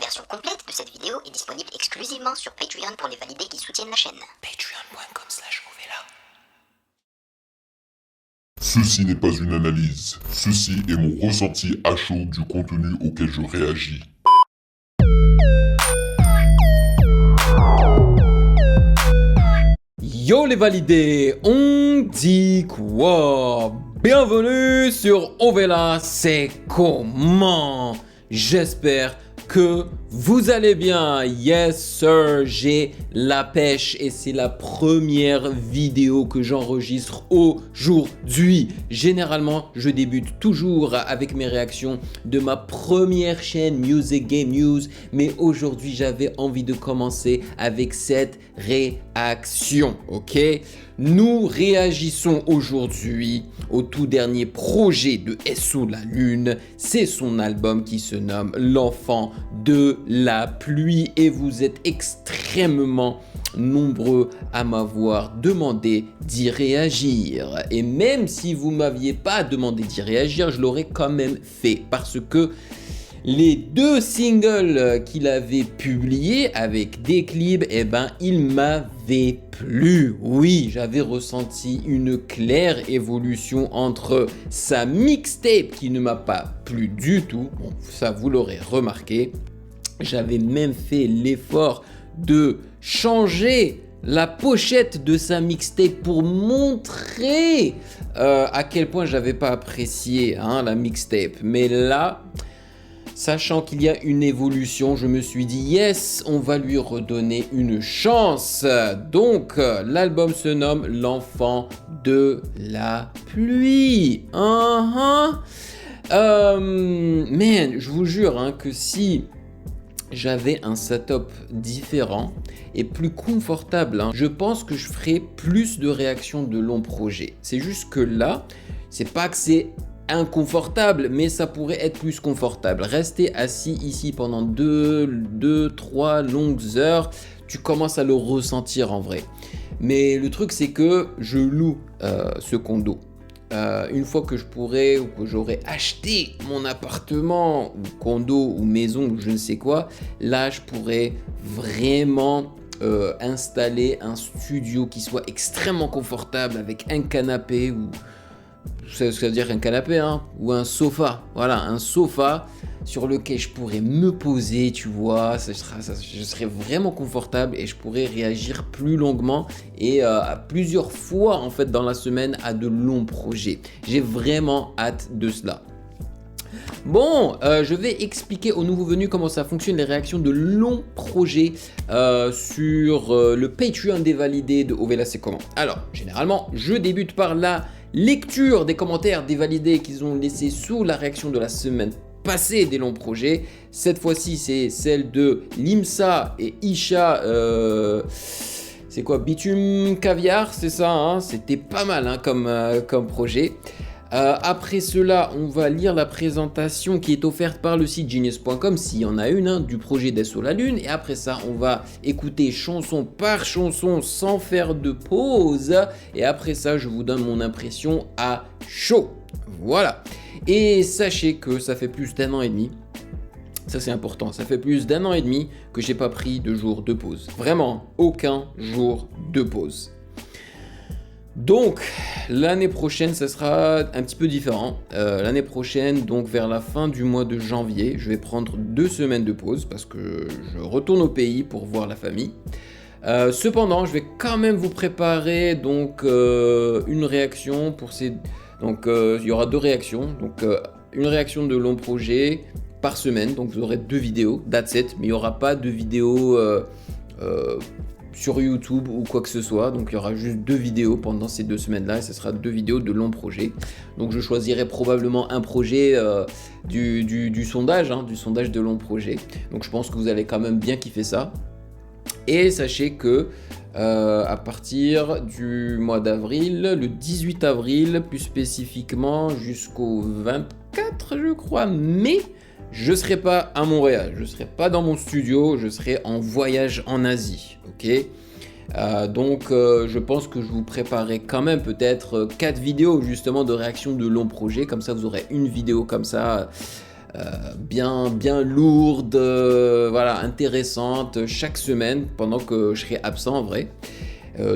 version complète de cette vidéo est disponible exclusivement sur Patreon pour les validés qui soutiennent la chaîne. Patreon.com/Ovela. Ceci n'est pas une analyse, ceci est mon ressenti à chaud du contenu auquel je réagis. Yo les validés, on dit quoi? Bienvenue sur Ovela, c'est comment? J'espère que vous allez bien. Yes sir, j'ai la pêche et c'est la première vidéo que j'enregistre aujourd'hui. Généralement, je débute toujours avec mes réactions de ma première chaîne Music Game News, mais aujourd'hui, j'avais envie de commencer avec cette réaction, ok? Nous réagissons aujourd'hui au tout dernier projet de SO La Lune. C'est son album qui se nomme L'Enfant de la Pluie et vous êtes extrêmement nombreux à m'avoir demandé d'y réagir. Et même si vous ne m'aviez pas demandé d'y réagir, je l'aurais quand même fait parce que les deux singles qu'il avait publiés avec des clips, eh ben, ils m'avaient plu. Oui, j'avais ressenti une claire évolution entre sa mixtape qui ne m'a pas plu du tout. Bon, ça vous l'aurez remarqué. J'avais même fait l'effort de changer la pochette de sa mixtape pour montrer à quel point j'avais pas apprécié la mixtape. Mais là, sachant qu'il y a une évolution, je me suis dit yes, on va lui redonner une chance. Donc, l'album se nomme L'Enfant de la Pluie. Man, je vous jure que si j'avais un setup différent et plus confortable, je pense que je ferais plus de réactions de longs projets. C'est juste que là, c'est pas que c'est inconfortable, mais ça pourrait être plus confortable. Rester assis ici pendant 2-3 longues heures, tu commences à le ressentir en vrai. Mais le truc, c'est que je loue ce condo. Une fois que je pourrais ou que j'aurais acheté mon appartement ou condo ou maison ou je ne sais quoi, là je pourrais vraiment installer un studio qui soit extrêmement confortable avec un canapé ou c'est-à-dire un canapé ou un sofa, voilà, un sofa sur lequel je pourrais me poser, tu vois, je serais vraiment confortable et je pourrais réagir plus longuement et à plusieurs fois en fait dans la semaine à de longs projets. J'ai vraiment hâte de cela. Bon, je vais expliquer aux nouveaux venus comment ça fonctionne les réactions de longs projets sur le Patreon des validés de Ovela c'est comment. Alors, généralement, je débute par la lecture des commentaires des validés qu'ils ont laissés sous la réaction de la semaine passée des longs projets. Cette fois-ci, c'est celle de Limsa et Isha. C'est quoi, Bitume Caviar, c'est ça, c'était pas mal comme projet. Après cela, on va lire la présentation qui est offerte par le site genius.com, s'il y en a une, du projet d'SO La Lune. Et après ça, on va écouter chanson par chanson sans faire de pause. Et après ça, je vous donne mon impression à chaud. Voilà. Et sachez que ça fait plus d'1 an et demi. Ça c'est important, ça fait plus d'1 an et demi que j'ai pas pris de jour de pause. Vraiment, aucun jour de pause. Donc, l'année prochaine, ça sera un petit peu différent. L'année prochaine, donc vers la fin du mois de janvier, je vais prendre 2 semaines de pause parce que je retourne au pays pour voir la famille. Cependant, je vais quand même vous préparer donc une réaction pour ces... Donc, il y aura 2 réactions. Donc, une réaction de long projet par semaine. Donc, vous aurez 2 vidéos, that's it. Mais il n'y aura pas de vidéo sur YouTube ou quoi que ce soit, donc il y aura juste 2 vidéos pendant ces 2 semaines-là et ce sera 2 vidéos de long projet. Donc je choisirai probablement un projet du sondage, du sondage de long projet. Donc je pense que vous allez quand même bien kiffer ça. Et sachez que à partir du mois d'avril, le 18 avril plus spécifiquement jusqu'au 24 je crois, mais je ne serai pas à Montréal, je ne serai pas dans mon studio, je serai en voyage en Asie, ok? Donc je pense que je vous préparerai quand même peut-être 4 vidéos justement de réaction de longs projets, comme ça vous aurez une vidéo comme ça bien lourde, voilà, intéressante chaque semaine pendant que je serai absent en vrai.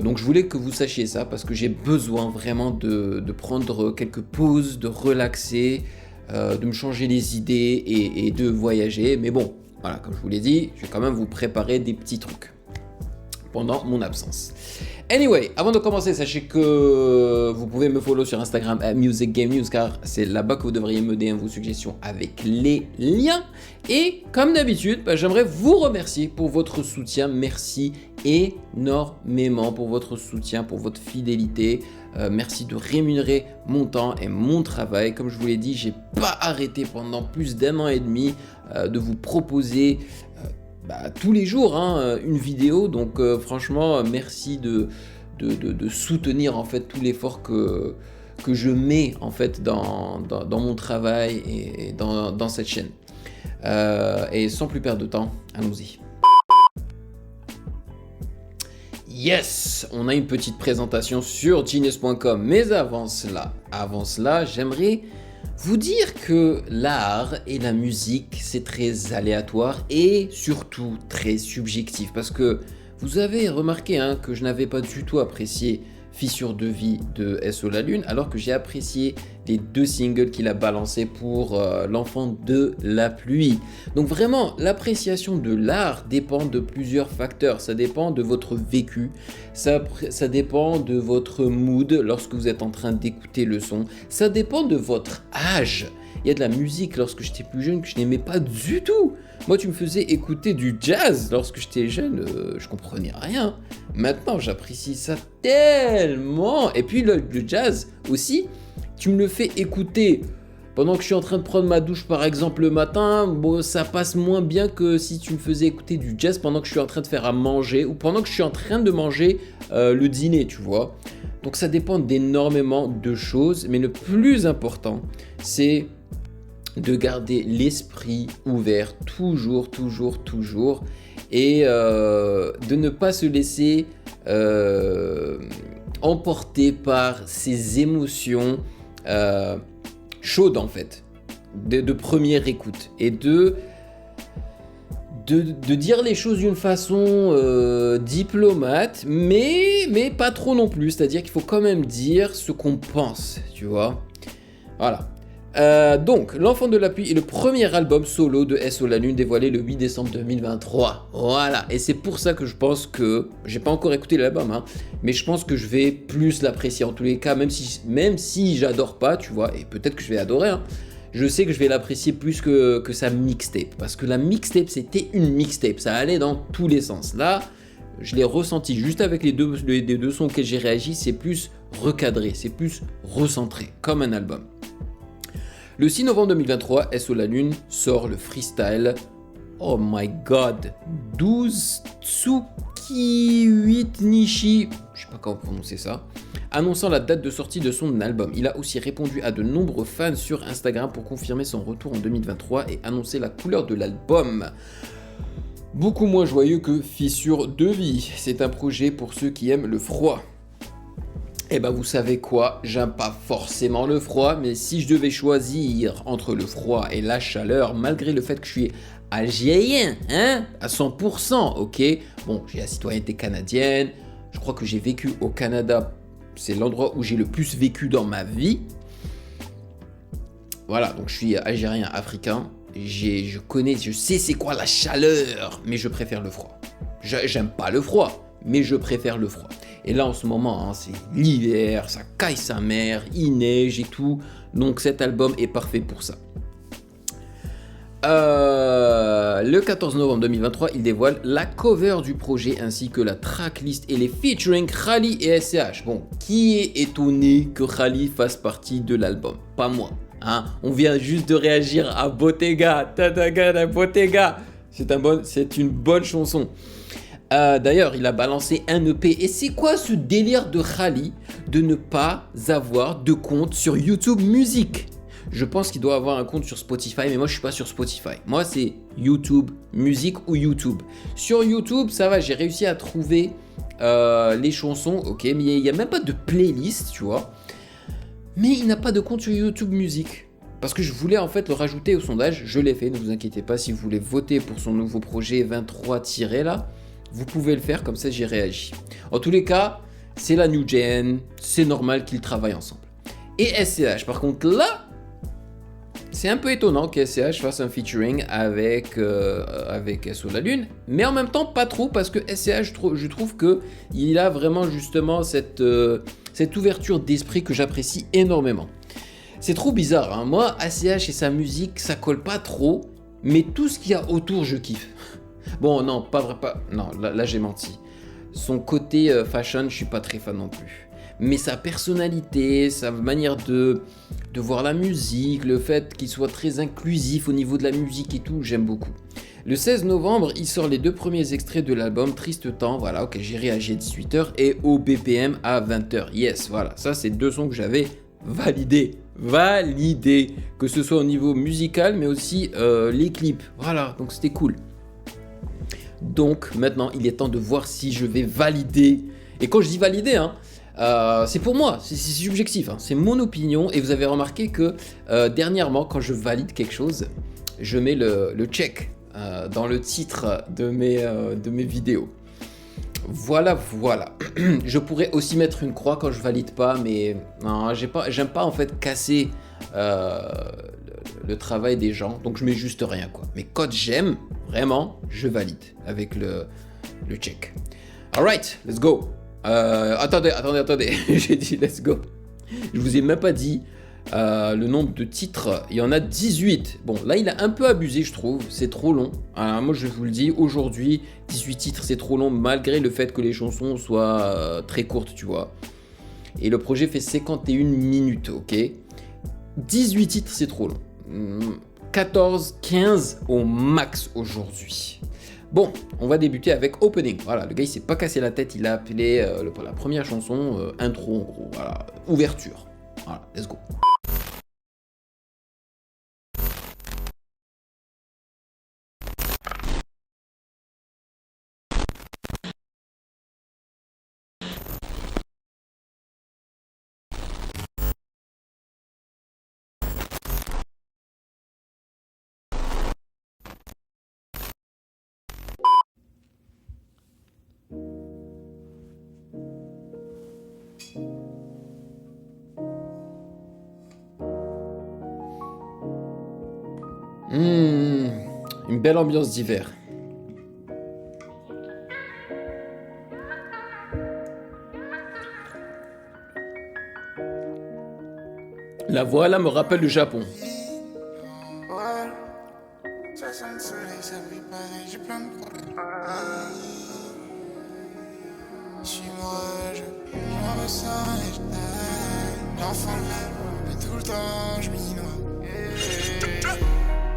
Donc je voulais que vous sachiez ça parce que j'ai besoin vraiment de prendre quelques pauses, de relaxer, de me changer les idées et de voyager. Mais bon, voilà, comme je vous l'ai dit, je vais quand même vous préparer des petits trucs pendant mon absence. Anyway, avant de commencer, sachez que vous pouvez me follow sur Instagram @musicgamenews car c'est là-bas que vous devriez me donner vos suggestions avec les liens. Et comme d'habitude, j'aimerais vous remercier pour votre soutien. Merci énormément pour votre soutien, pour votre fidélité. Merci de rémunérer mon temps et mon travail. Comme je vous l'ai dit, j'ai pas arrêté pendant plus d'1 an et demi de vous proposer tous les jours une vidéo. Donc franchement, merci de soutenir en fait tout l'effort que je mets en fait dans mon travail et dans cette chaîne. Et sans plus perdre de temps, allons-y. Yes, on a une petite présentation sur genius.com, mais avant cela, j'aimerais vous dire que l'art et la musique, c'est très aléatoire et surtout très subjectif. Parce que vous avez remarqué que je n'avais pas du tout apprécié Fissure de vie de S.O. La Lune, alors que j'ai apprécié les 2 singles qu'il a balancés pour L'Enfant de la Pluie. Donc vraiment, l'appréciation de l'art dépend de plusieurs facteurs. Ça dépend de votre vécu, ça dépend de votre mood lorsque vous êtes en train d'écouter le son, ça dépend de votre âge. Il y a de la musique lorsque j'étais plus jeune que je n'aimais pas du tout. Moi, tu me faisais écouter du jazz lorsque j'étais jeune, je comprenais rien. Maintenant, j'apprécie ça tellement. Et puis le jazz aussi, tu me le fais écouter pendant que je suis en train de prendre ma douche par exemple le matin. Bon, ça passe moins bien que si tu me faisais écouter du jazz pendant que je suis en train de faire à manger ou pendant que je suis en train de manger le dîner, tu vois. Donc ça dépend d'énormément de choses, mais le plus important, c'est de garder l'esprit ouvert toujours et de ne pas se laisser emporter par ces émotions chaudes en fait de première écoute et de dire les choses d'une façon diplomate mais pas trop non plus, c'est-à-dire qu'il faut quand même dire ce qu'on pense, tu vois, voilà. Donc, L'Enfant de la Pluie est le premier album solo de S.O. La Lune dévoilé le 8 décembre 2023. Voilà, et c'est pour ça que je pense que, j'ai pas encore écouté l'album, mais je pense que je vais plus l'apprécier en tous les cas, même si j'adore pas, tu vois, et peut-être que je vais adorer, je sais que je vais l'apprécier plus que sa mixtape, parce que la mixtape c'était une mixtape, ça allait dans tous les sens. Là, je l'ai ressenti juste avec les deux sons auxquels j'ai réagi, c'est plus recadré, c'est plus recentré, comme un album. Le 6 novembre 2023, S.O. La Lune sort le freestyle Oh my god 12 Tsuki 8 Nishi, je sais pas comment prononcer ça, annonçant la date de sortie de son album. Il a aussi répondu à de nombreux fans sur Instagram pour confirmer son retour en 2023 et annoncer la couleur de l'album. Beaucoup moins joyeux que Fissure de vie, c'est un projet pour ceux qui aiment le froid. Eh ben vous savez quoi, j'aime pas forcément le froid, mais si je devais choisir entre le froid et la chaleur, malgré le fait que je suis algérien, à 100%, ok. Bon, j'ai la citoyenneté canadienne, je crois que j'ai vécu au Canada, c'est l'endroit où j'ai le plus vécu dans ma vie. Voilà, donc je suis algérien, africain, je sais c'est quoi la chaleur, mais je préfère le froid. J'aime pas le froid, mais je préfère le froid. Et là en ce moment, c'est l'hiver, ça caille sa mère, il neige et tout. Donc cet album est parfait pour ça. Le 14 novembre 2023, il dévoile la cover du projet ainsi que la tracklist et les featuring Khali et SCH. Bon, qui est étonné que Khali fasse partie de l'album? Pas moi. On vient juste de réagir à Bottega. Tataga, Bottega. C'est une bonne chanson. D'ailleurs, il a balancé un EP. Et c'est quoi ce délire de Khali de ne pas avoir de compte sur YouTube Music? Je pense qu'il doit avoir un compte sur Spotify, mais moi je suis pas sur Spotify. Moi c'est YouTube Music ou YouTube. Sur YouTube, ça va, j'ai réussi à trouver les chansons, ok, mais il n'y a même pas de playlist, tu vois. Mais il n'a pas de compte sur YouTube Music. parce que je voulais en fait le rajouter au sondage. Je l'ai fait, ne vous inquiétez pas, si vous voulez voter pour son nouveau projet 23- là, vous pouvez le faire, comme ça j'ai réagi. En tous les cas, c'est la New Gen, c'est normal qu'ils travaillent ensemble. Et SCH, par contre là, c'est un peu étonnant que SCH fasse un featuring avec SO La Lune, mais en même temps pas trop, parce que SCH, je trouve qu'il a vraiment justement cette ouverture d'esprit que j'apprécie énormément. C'est trop bizarre, hein. Moi, ACH et sa musique, ça colle pas trop, mais tout ce qu'il y a autour, je kiffe. Bon, non, pas vrai, pas... Non, là j'ai menti. Son côté fashion, je suis pas très fan non plus. Mais sa personnalité, sa manière de voir la musique, le fait qu'il soit très inclusif au niveau de la musique et tout, j'aime beaucoup. Le 16 novembre, il sort les 2 premiers extraits de l'album Triste Temps, voilà, ok, j'ai réagi à 18h, et au BPM à 20h. Yes, voilà, ça c'est 2 sons que j'avais validés, que ce soit au niveau musical, mais aussi les clips, voilà, donc c'était cool. Donc maintenant, il est temps de voir si je vais valider, et quand je dis valider, hein, c'est pour moi, c'est subjectif, hein, c'est mon opinion, et vous avez remarqué que dernièrement, quand je valide quelque chose, je mets le check dans le titre de mes vidéos. Voilà. Je pourrais aussi mettre une croix quand je valide pas, mais non, j'aime pas en fait casser le travail des gens, donc je mets juste rien quoi. Mais quand j'aime, vraiment, je valide avec le check. Alright, let's go. Attendez, j'ai dit let's go. Je vous ai même pas dit le nombre de titres, il y en a 18. Bon, là il a un peu abusé, je trouve, c'est trop long. Alors, moi je vous le dis, aujourd'hui, 18 titres c'est trop long, malgré le fait que les chansons soient très courtes, tu vois. Et le projet fait 51 minutes, ok. 18 titres c'est trop long. 14, 15 au max aujourd'hui. Bon, on va débuter avec Opening. Voilà, le gars il s'est pas cassé la tête, il a appelé la première chanson intro en gros, voilà, ouverture. Voilà, let's go. Une belle ambiance d'hiver. La voix là me rappelle le Japon.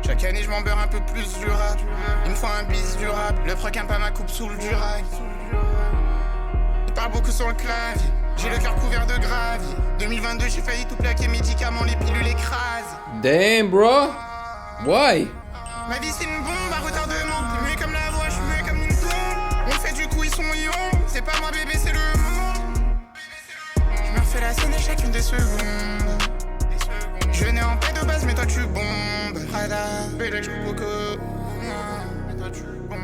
Chaque année je m'en beurre un peu plus du rap. Il me faut un bis durable. Le frequin pas ma coupe sous le durail. Il parle beaucoup sur le clavier. J'ai le cœur couvert de gravier. 2022 j'ai failli tout plaquer, médicaments, les pilules écrasées. Damn bro. Why? Ma vie c'est une bombe à retardement. T'es muet comme la voix, je suis muet comme une tombe. On fait du coup ils sont ions. C'est pas moi bébé, c'est le monde. Je me refais la scène à chacune des secondes. Je n'ai en paix de base, mais toi tu bombes. Rada, bébé, je coupe au co. Mais toi tu bombes.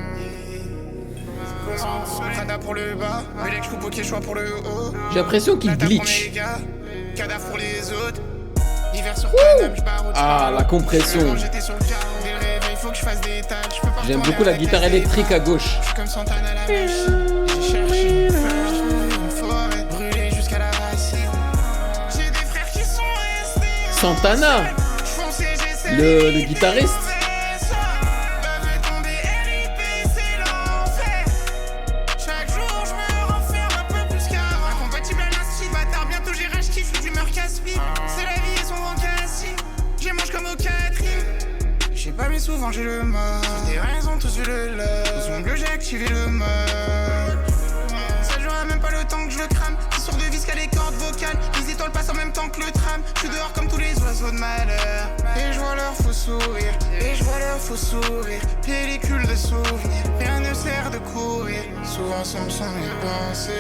Rada pour le bas, bébé, je coupe au quechua pour le haut. J'ai l'impression qu'il glitch. Cadavre pour les autres. Hiver sur Paname, je pars au Ah, la compression. J'étais sur le carreau, dès le réveil, faut que je fasse des tâches. Je peux pas J'aime beaucoup la guitare électrique à gauche. Je suis comme Santana à la machine. J'ai cherché une forêt brûlée jusqu'à la racine. J'ai des frères qui sont restés. Santana, le guitariste. Chaque jour je me renferme un peu plus qu'avant. Incompatible à l'instit, bâtard, bientôt j'ai rage qui fout d'humeur casse-pipe. C'est la vie et son grand cassis. J'ai mange comme au Catherine. Je sais pas mais souvent j'ai le mal. J'ai des raisons, tous vu le love. Son bleu j'ai activé le mode. Ça durera même pas le temps que je le crame. C'est sur de vis qu'à les cordes vocales. Les étoiles passent en même temps que le tram. Je suis dehors comme tous les oiseaux de malheur. Et je vois leur faux sourire. Et je vois leur faux sourire. Pellicule de souvenirs. Rien ne sert de courir. Souvent ça me semble y penser.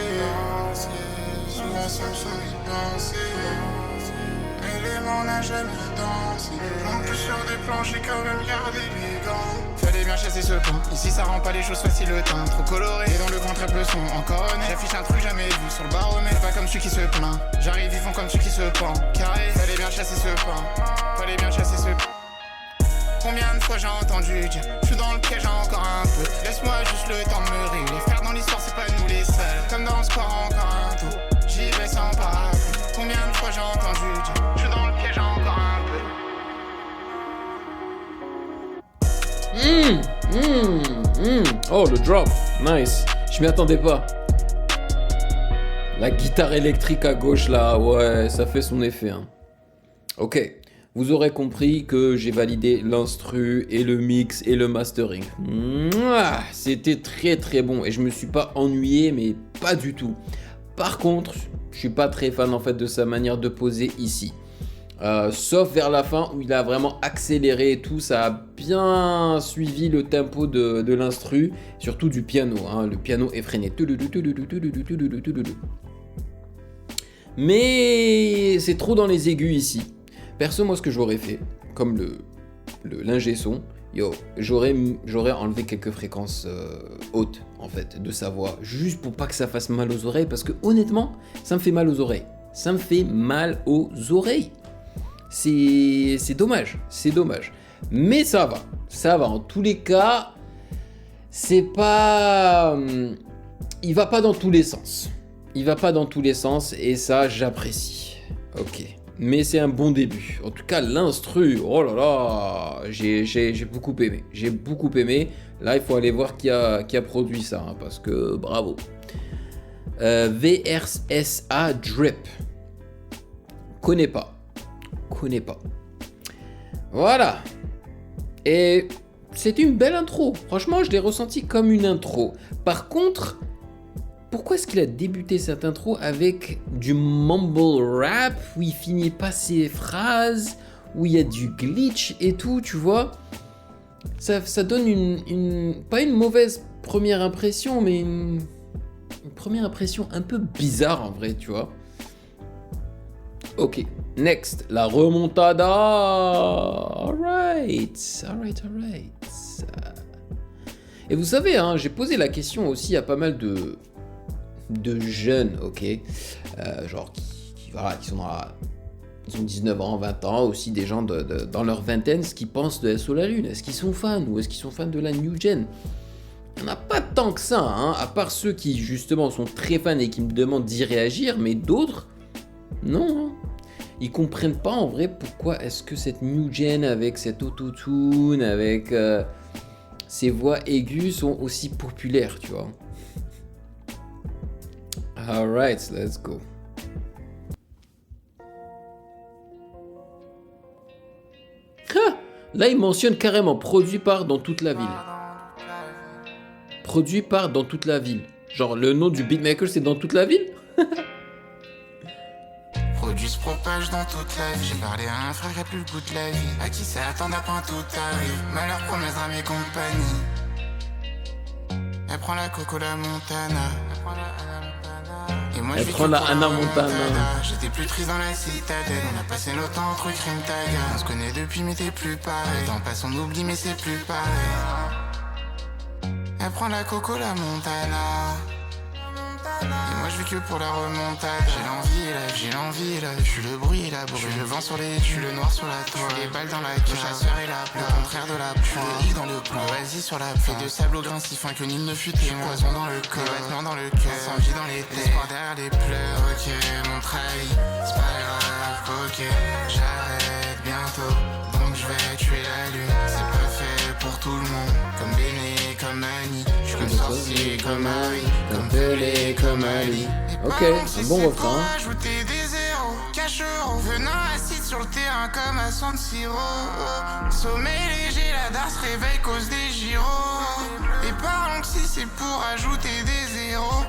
Souvent ça me semble y penser. Elle est on n'a jamais dansé. En plus sur des plans, j'ai quand même gardé les gants. Fallait bien chasser ce plan, ici ça rend pas les choses faciles le teint. Trop coloré, et dans le coin très peu son, encore honnête. J'affiche un truc jamais vu sur le baromètre, pas comme celui qui se plaint. J'arrive, ils font comme celui qui se pend. Carré, fallait bien chasser ce pan, fallait bien chasser ce pan. Combien de fois j'ai entendu dire, je suis dans le piège encore un peu. Laisse-moi juste le temps de me rire. Les frères dans l'histoire, c'est pas nous les seuls. Comme dans le score, encore un tour, j'y vais sans parapluie. Combien de fois j'ai entendu dire, je suis dans le piège encore un peu. Oh, le drop, nice. Je m'y attendais pas. La guitare électrique à gauche là, ouais, ça fait son effet. Hein. Ok. Vous aurez compris que j'ai validé l'instru et le mix et le mastering. Mouah, c'était très très bon et je me suis pas ennuyé, mais pas du tout. Par contre, je suis pas très fan en fait de sa manière de poser ici. Sauf vers la fin où il a vraiment accéléré et tout, ça a bien suivi le tempo de l'instru, surtout du piano. Hein. Le piano effréné. Mais c'est trop dans les aigus ici. Perso, moi, ce que j'aurais fait, comme l'ingé son, j'aurais enlevé quelques fréquences hautes, en fait, de sa voix, juste pour pas que ça fasse mal aux oreilles, parce que honnêtement, ça me fait mal aux oreilles. Ça me fait mal aux oreilles. C'est dommage, c'est dommage. Mais ça va. En tous les cas, c'est pas... il va pas dans tous les sens. Il va pas dans tous les sens, et ça, j'apprécie. Ok. Mais c'est un bon début. En tout cas, l'instru, oh là là, j'ai beaucoup aimé. J'ai beaucoup aimé. Là, il faut aller voir qui a produit ça, hein, parce que bravo. VRSA Drip. Connais pas. Voilà. Et c'était une belle intro. Franchement, je l'ai ressenti comme une intro. Par contre... pourquoi est-ce qu'il a débuté cette intro avec du mumble rap où il finit pas ses phrases, où il y a du glitch et tout, tu vois? Ça donne pas une mauvaise première impression, mais une première impression un peu bizarre en vrai, tu vois. Ok, next, la remontada. Alright. Et vous savez, hein, j'ai posé la question aussi à pas mal de jeunes, ok, genre qui sont ils ont 19 ans, 20 ans, aussi des gens dans leur vingtaine, ce qu'ils pensent de SO La Lune. Est-ce qu'ils sont fans ou est-ce qu'ils sont fans de la New Gen? Il n'y en a pas tant que ça, hein, à part ceux qui justement sont très fans et qui me demandent d'y réagir, mais d'autres, non. Hein. Ils comprennent pas en vrai pourquoi est-ce que cette New Gen avec cet autotune, avec ces voix aiguës sont aussi populaires, tu vois. Alright, let's go. Ah, là, il mentionne carrément produit par Dans toute la ville. Produit par Dans toute la ville. Genre, le nom du beatmaker, c'est Dans toute la ville? Produit se propage dans toute la vie. J'ai parlé à un frère qui a plus le goût de la vie. À qui c'est attendre après tout arrive. Malheur, promesse, drame et compagnie. Elle prend la Coco, la Montana. Et moi, elle prend la Anna Montana. J'étais plus triste dans la citadelle. On a passé notre temps entre crime taga. On se connaît depuis mais t'es plus pareil. Dans passe on oublie mais c'est plus pareil. Elle prend la Coco, la Montana. Et moi je vis que pour la remontade. J'ai l'envie là, je suis le bruit et la brume. Je suis le vent sur les, je suis le noir sur la toile. Je suis les balles dans la cage, le chasseur et la pluie. Le contraire de la pluie, le lit dans le plan. Vas-y sur la pluie, de sable au grain si fin que nul ne fut témoin. Poison dans le corps, vêtements dans le cœur, sans vie dans les têtes, l'espoir derrière les pleurs. Ok, mon trahit, c'est pas grave, ok, j'arrête bientôt. Donc je vais tuer la lune, c'est pas fait pour tout le monde. Comme Béné, comme Annie, je suis comme sorcier, comme Harry, comme Pelé, comme Ali. Ok, un bon refrain. Ajouter des zéros, cachereaux, venant acide sur le terrain comme à San Siro. Sommeil léger, la dalle se réveille cause des gyros. Et parlons que si c'est pour ajouter des zéros.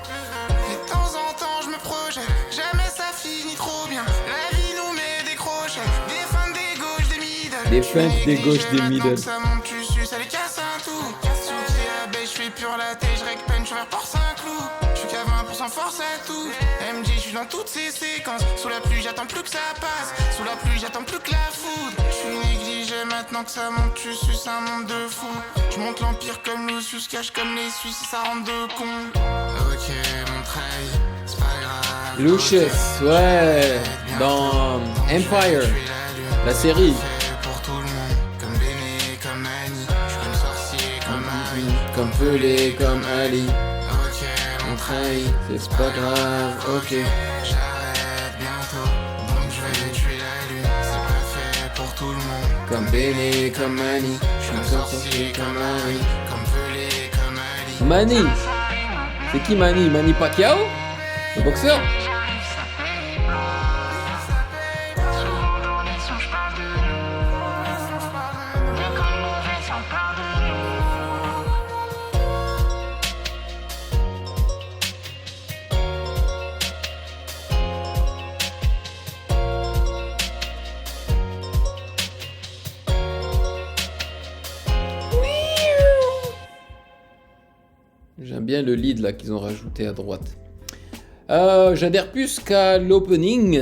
Et de temps en temps je me projette, jamais ça finit trop bien. La vie nous met des crochets, des feintes, des gauches, des middle. Des feintes, des gauches, des middle. Ça monte, tu suces, ça les casse un tout. Sous qui abeille, je fais pur la tête, je règle peine, je vais pour 5 clous. Je suis qu'à 20% sans force à tout. MJ, je suis dans toutes ces séquences. Sous la pluie, j'attends plus que ça passe. Sous la pluie, j'attends plus que la foudre. Je suis négligé maintenant que ça monte. Tu suces un monde de fou. Je monte l'empire comme l'Ossus, cache comme les Suisses, ça rentre de con. Ok, mon trail, c'est pas grave. Lucius, ouais, dans Empire, la série. Pour tout le monde, comme Béné, comme Annie. Je suis comme sorcier, comme Marie. Comme Pelé, comme Ali. Ok, On trahi, c'est pas grave, ok. j'arrête bientôt. Donc je vais tuer la lune. C'est pas fait pour tout le monde. Comme Béné, comme Mani. Je suis sorcier comme Mani. Comme Pelé, comme Ali. Mani. C'est qui Mani? Mani Pacquiao? Le boxeur? J'aime bien le lead là qu'ils ont rajouté à droite. J'adhère plus qu'à l'opening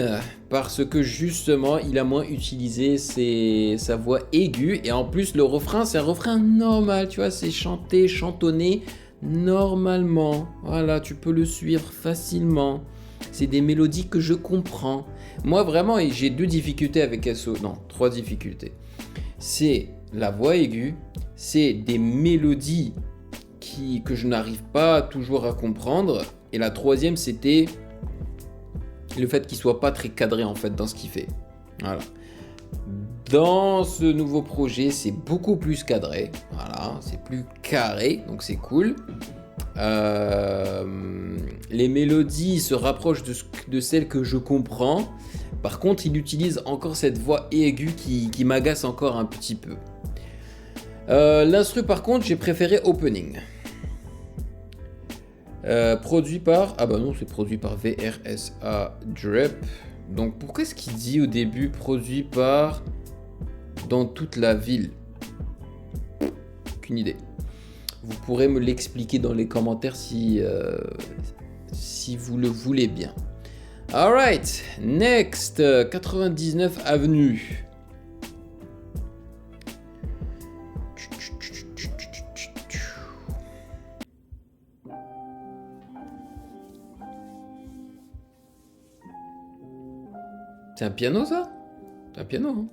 parce que justement il a moins utilisé sa voix aiguë et en plus le refrain c'est un refrain normal, tu vois, c'est chanté, chantonné normalement. Voilà, tu peux le suivre facilement. C'est des mélodies que je comprends. Moi vraiment j'ai deux difficultés avec SO, non, trois difficultés. C'est la voix aiguë, c'est des mélodies que je n'arrive pas toujours à comprendre. Et la troisième, c'était le fait qu'il soit pas très cadré en fait dans ce qu'il fait. Voilà. Dans ce nouveau projet, c'est beaucoup plus cadré. Voilà, c'est plus carré, donc c'est cool. Les mélodies se rapprochent de celles que je comprends. Par contre, il utilise encore cette voix aiguë qui m'agace encore un petit peu. L'instru, par contre, j'ai préféré Opening. Produit par... Ah bah non, c'est produit par VRSA Drep. Donc pourquoi est-ce qu'il dit au début produit par dans toute la ville? Aucune idée. Vous pourrez me l'expliquer dans les commentaires si vous le voulez bien. Alright, next, 99 avenue. C'est un piano ça? C'est un piano, hein?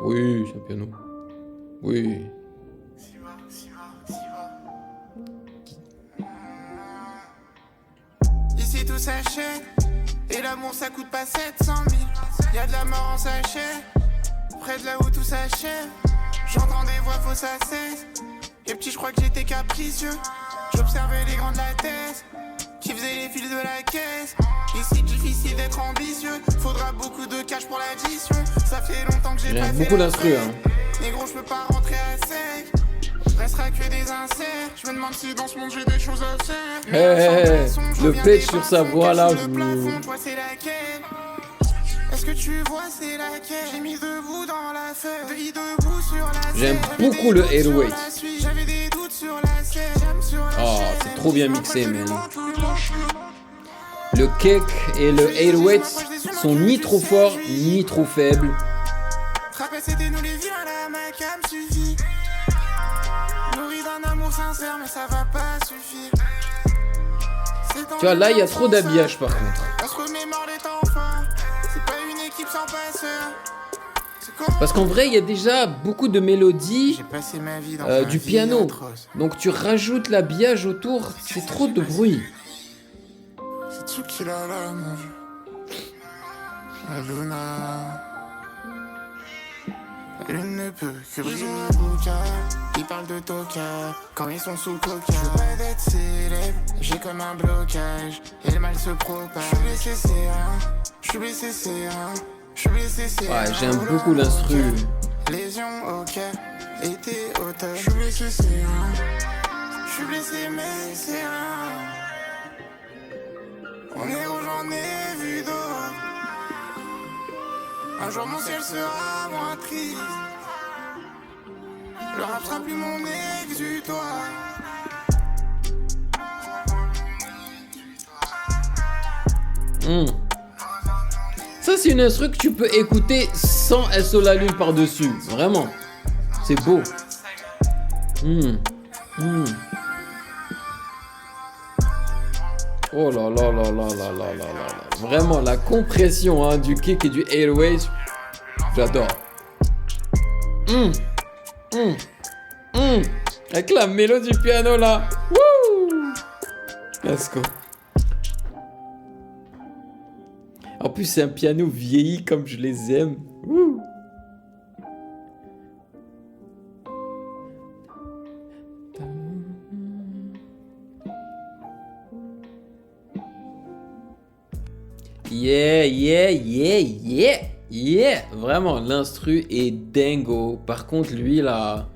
Oui, c'est un piano. Oui. Ici tout s'achète, et l'amour ça coûte pas 700 000. Y'a de la mort en sachet, près de là où tout s'achève. J'entends des voix fausses à cesse, et petit je crois que j'étais capricieux. J'observais les grands de la thèse, qui faisaient les fils de la caisse. Ici difficile d'être ambitieux, faudra beaucoup de cash pour l'addition. Ça fait longtemps que j'ai pas fait beaucoup l'instru, hein. Négro, je peux pas rentrer à sec. Restera que des inserts. Je me demande si dans ce monde j'ai des choses à faire. Le pitch sur sa voix là. Est-ce que tu vois c'est laquelle? J'ai mis debout dans la feuille. De lit debout sur la scène. J'aime beaucoup le 808. J'avais des doutes sur la scène. Oh, c'est trop bien mixé, man. Le kick et le 808 sont ni trop forts ni trop faibles. Rappel, c'était nous les vieux à la macam suffit. Nourri d'un amour sincère, mais ça va pas suffire. Tu vois, là, il y a trop d'habillage par contre. On se remémore les temps forts. C'est pas une équipe sans passeur. Parce qu'en vrai, il y a déjà beaucoup de mélodies J'ai passé ma vie dans du piano. Donc tu rajoutes l'habillage autour, c'est trop de bruit. C'est tout qu'il a là, mon vieux. La Luna. La lune ne peut que briser ma bouca. Ils parlent de toca quand ils sont sous coca. Je veux pas d'être célèbre, j'ai comme un blocage. Et le mal se propage. Je suis blessé, c'est un. Je suis blessé, c'est un. Je suis blessé, c'est un. Ouais, j'aime beaucoup l'instru. Lésion au cœur, été automne. Je suis blessé, c'est un. Je suis blessé, mais c'est un. On est rouge, j'en ai vu d'autres. Un jour mon ciel sera moins triste. Le rap sera plus mon exutoire. Ça, c'est une instru que tu peux écouter sans SO la lune par-dessus. Vraiment. C'est beau. Oh là là là là là là là là. Vraiment, la compression hein, du kick et du 808. J'adore. Avec la mélodie du piano là. Wouh! Let's go. En plus, c'est un piano vieilli comme je les aime. Wouh! Yeah. Vraiment, l'instru est dingo. Par contre, lui là,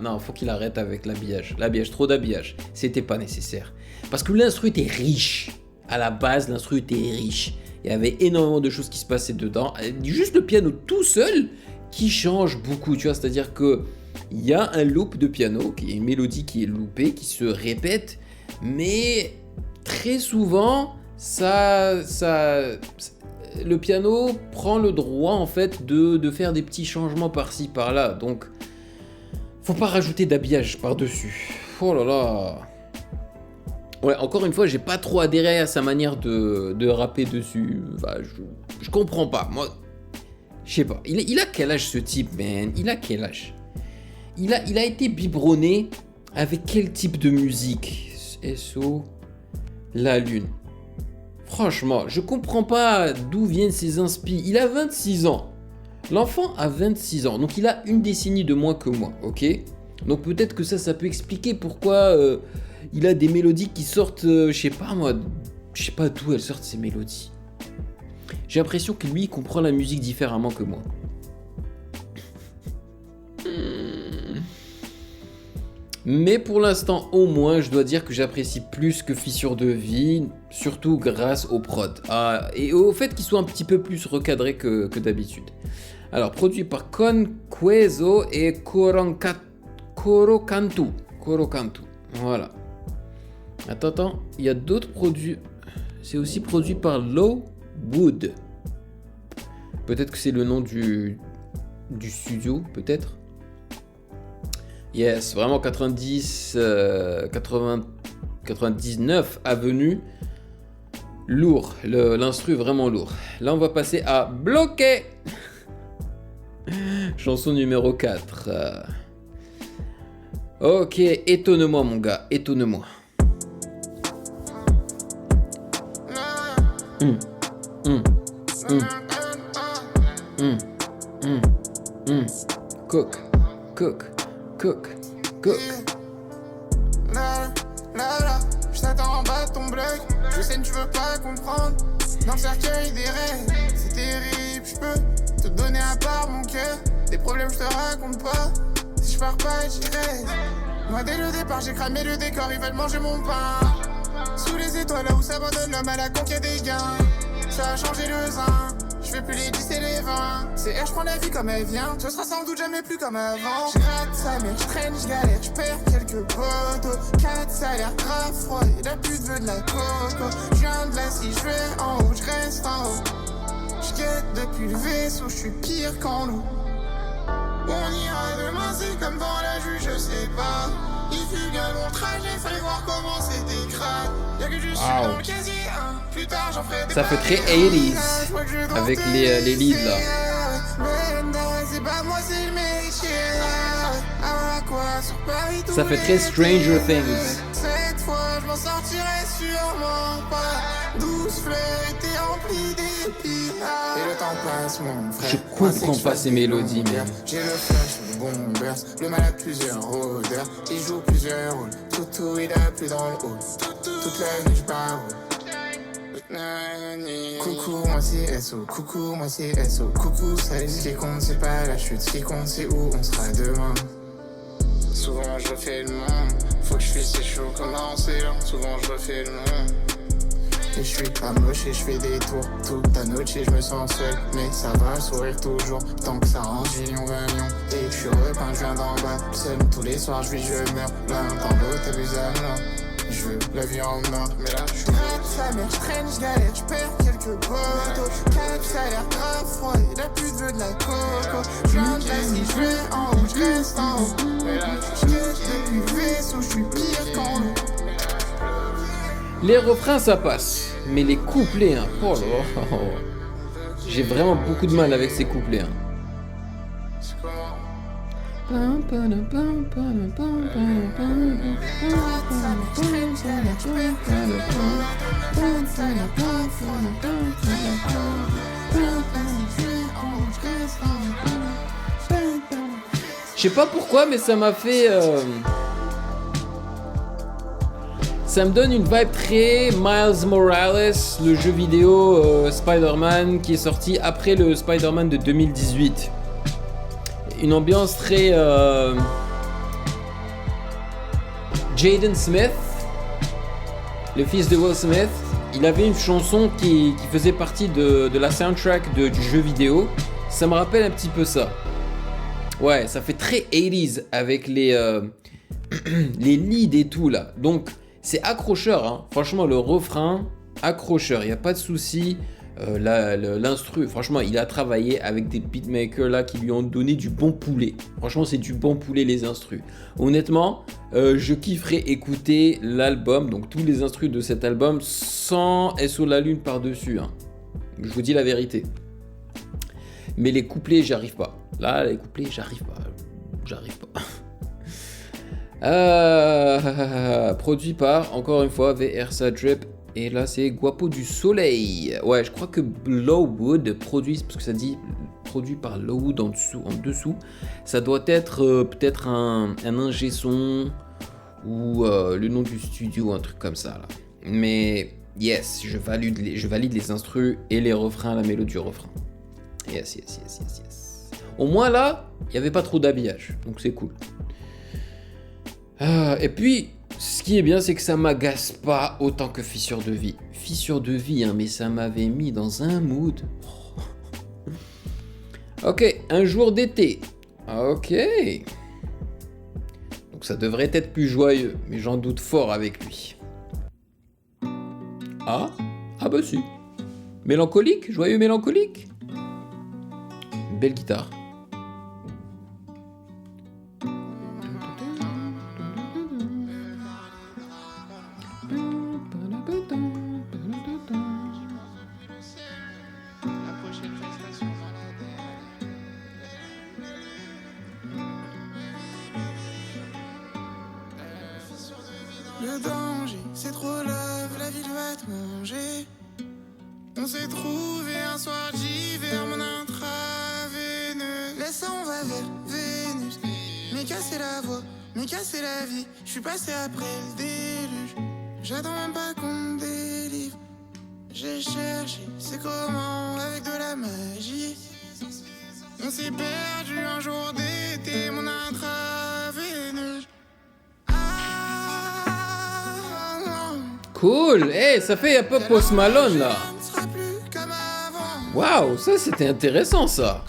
non, faut qu'il arrête avec l'habillage. L'habillage, trop d'habillage. C'était pas nécessaire. Parce que l'instru était riche. À la base, l'instru était riche. Il y avait énormément de choses qui se passaient dedans. Juste le piano tout seul qui change beaucoup, tu vois. C'est-à-dire que il y a un loop de piano, qui est une mélodie qui est loopée, qui se répète, mais très souvent, le piano prend le droit en fait de faire des petits changements par-ci par-là. Donc, faut pas rajouter d'habillage par-dessus. Oh là là. Ouais, encore une fois, j'ai pas trop adhéré à sa manière de rapper dessus. Bah, je comprends pas. Moi, je sais pas. Il a quel âge ce type, man? Il a quel âge? Il a été biberonné avec quel type de musique? SO, la lune. Franchement, je comprends pas d'où viennent ses inspi. Il a 26 ans. L'enfant a 26 ans. Donc il a une décennie de moins que moi, ok? Donc peut-être que ça peut expliquer pourquoi il a des mélodies qui sortent, je sais pas moi, je sais pas d'où elles sortent ces mélodies. J'ai l'impression que lui, il comprend la musique différemment que moi. Mais pour l'instant, au moins, je dois dire que j'apprécie plus que Fissure de Vie, surtout grâce au prod. Et au fait qu'il soit un petit peu plus recadré que d'habitude. Alors, produit par Conquezo et Corocantu. Voilà. Attends, il y a d'autres produits. C'est aussi produit par Low Wood. Peut-être que c'est le nom du studio, peut-être. Yes, vraiment 99 avenue. Lourd, l'instru vraiment lourd. Là, on va passer à Bloqué. Chanson numéro 4. Ok, étonne-moi mon gars, étonne-moi. Cook. Je t'attends en bas de ton bloc. Je sais que tu veux pas comprendre. Dans le cercueil des rêves, c'est terrible. Je peux te donner à part mon cœur. Des problèmes, je te raconte pas. Si je pars pas, j'irai. Moi, dès le départ, j'ai cramé le décor. Ils veulent manger mon pain. Sous les étoiles, là où s'abandonne l'homme à la conquête des gains. Ça a changé le zin. Je fais plus les 10 et les 20. C'est je prends la vie comme elle vient. Ce sera sans doute jamais plus comme avant. Je gratte sa mère, je traîne, je galère, je perds quelques potos. 4 salaires grave froid et la pute veut de la coco. Je viens de là, si je vais en haut, je reste en haut. Je guette depuis le vaisseau, je suis pire qu'en loup. On ira demain, c'est comme dans la juge, je sais pas. Il fut bien mon trajet, fallait voir comment c'était crade. Y'a que je suis dans le casier, hein. Plus tard j'en ferai des. Ça fait très 80s avec les leads là. C'est pas moi, c'est le métier. À quoi sur Paris, ça fait très Stranger Things. Cette fois je m'en sortirai sûrement pas. 12 fleurs étaient remplies d'épinards. Et le temps passe mon frère. Je comprends pas ces mélodies mais. J'ai le flash, le bon burst. Le mal a plusieurs odeurs. Il joue plusieurs rôles. Toutou il a plus dans le hall. Toute la nuit je parole. Coucou, moi c'est SO, coucou, moi c'est SO. Coucou, ça ce qui compte c'est pas la chute, ce qui compte c'est où on sera demain. Souvent je refais le monde, faut que je fasse c'est chaud comment c'est long. Souvent je refais le monde. Et je suis pas moche et je fais des tours. Toute la noche et je me sens seul. Mais ça va, sourire toujours. Tant que ça range, million. Et je suis repeint, je viens d'en bas. Seul tous les soirs, je vis, je meurs. L'un dans l'autre, abuse à mort. Je veux la vie en or, mais là je suis grave sa mère, je traîne, je galère, je perds quelques potos. Cap, ça a l'air grave froid, et la pute veut de la coco. Je viens de la si je vais en haut, je reste en haut. Mais là je suis depuis le vaisseau, je suis pire qu'en l'eau. Les refrains ça passe, mais les couplets, hein, oh là là. J'ai vraiment beaucoup de mal avec ces couplets. Hein. Je sais pas pourquoi, mais ça m'a fait... Ça me donne une vibe très Miles Morales, le jeu vidéo Spider-Man qui est sorti après le Spider-Man de 2018. Une ambiance très Jaden Smith, le fils de Will Smith. Il avait une chanson qui faisait partie de la soundtrack du jeu vidéo. Ça me rappelle un petit peu ça. Ouais, ça fait très 80s avec les leads et tout là. Donc c'est accrocheur, hein. Franchement le refrain, accrocheur, il n'y a pas de souci. L'instru, franchement il a travaillé avec des beatmakers là qui lui ont donné du bon poulet. Franchement c'est du bon poulet les instrus. Honnêtement je kifferais écouter l'album, donc tous les instrus de cet album sans SO la lune par dessus, hein. Je vous dis la vérité. Mais les couplets j'arrive pas. Là les couplets j'arrive pas. Produit par, encore une fois, VRSA Drip. Et là, c'est Guapo du Soleil. Ouais, je crois que Lowood produit, parce que ça dit produit par Lowood en dessous. Ça doit être peut-être un ingé son ou le nom du studio, un truc comme ça. Là. Mais yes, je valide les instrus et les refrains, la mélodie du refrain. Yes. Au moins là, il n'y avait pas trop d'habillage, donc c'est cool. Et puis, ce qui est bien, c'est que ça m'agace pas autant que Fissure de vie. Fissure de vie, hein, mais ça m'avait mis dans un mood. Ok, un jour d'été. Ok. Donc ça devrait être plus joyeux, mais j'en doute fort avec lui. Ah bah si. Mélancolique, joyeux mélancolique. Une belle guitare. Le danger, c'est trop love, la ville va te manger. On s'est trouvé un soir d'hiver, mon intraveineuse. Laisse on va vers Vénus. Mais casser la voix, mais casser la vie. Je suis passé après le déluge. J'attends même pas qu'on me délivre. J'ai cherché, c'est comment, avec de la magie. On s'est perdu un jour d'été, mon intraveineuse. Cool, hey, ça fait un peu Post Malone là. Waouh, ça c'était intéressant ça.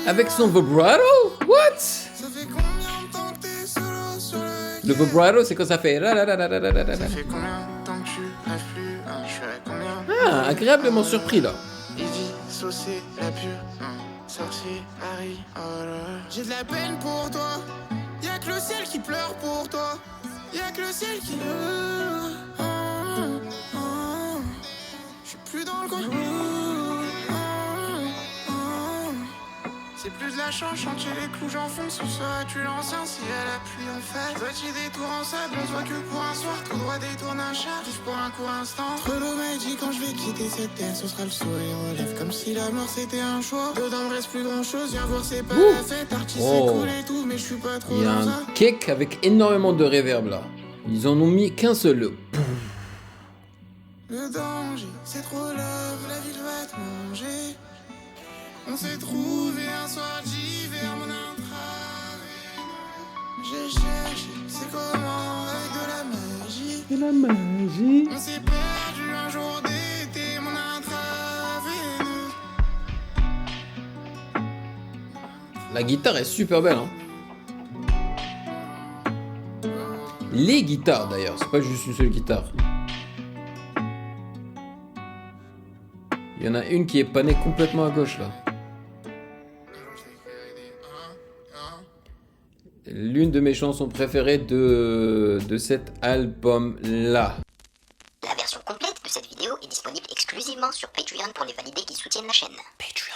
Avec son vibrato? What? Le vibrato c'est quand ça fait. Ça fait combien de temps que tu rêves plus, hein, je suis à combien? Ah, agréablement surpris là. Il dit saucer la pure, sorcier Harry, oh là. J'ai de la peine pour toi, y'a que le ciel qui pleure pour toi. Y'a que le ciel qui pleure. J'suis plus dans le coin. C'est plus de la chance, chantier les clous, j'enfonce. Ce sera tu l'ancien, si à la pluie on fait. J'bâtis des tours en sable, on se voit que pour un soir. Tout droit détourne un char, juste pour un court instant. Entre l'eau m'a dit quand je vais quitter cette terre, ce sera le sourire aux lèvres. Comme si la mort c'était un choix. Dedans me reste plus grand chose, viens voir c'est pas la fête. Artiste c'est cool et tout, mais je suis pas trop. Il y a dans un kick avec énormément de reverb là. Ils en ont mis qu'un seul. Le danger, c'est trop love, la ville va te manger. On s'est trouvé un soir d'hiver, mon intraveineuse. J'ai cherché, c'est comment, avec de la magie. De la magie. On s'est perdu un jour d'été, mon intraveineuse. La guitare est super belle, hein. Les guitares d'ailleurs, c'est pas juste une seule guitare. Il y en a une qui est panée complètement à gauche là. L'une de mes chansons préférées de cet album là. La version complète de cette vidéo est disponible exclusivement sur Patreon pour les validés qui soutiennent la chaîne. Patreon.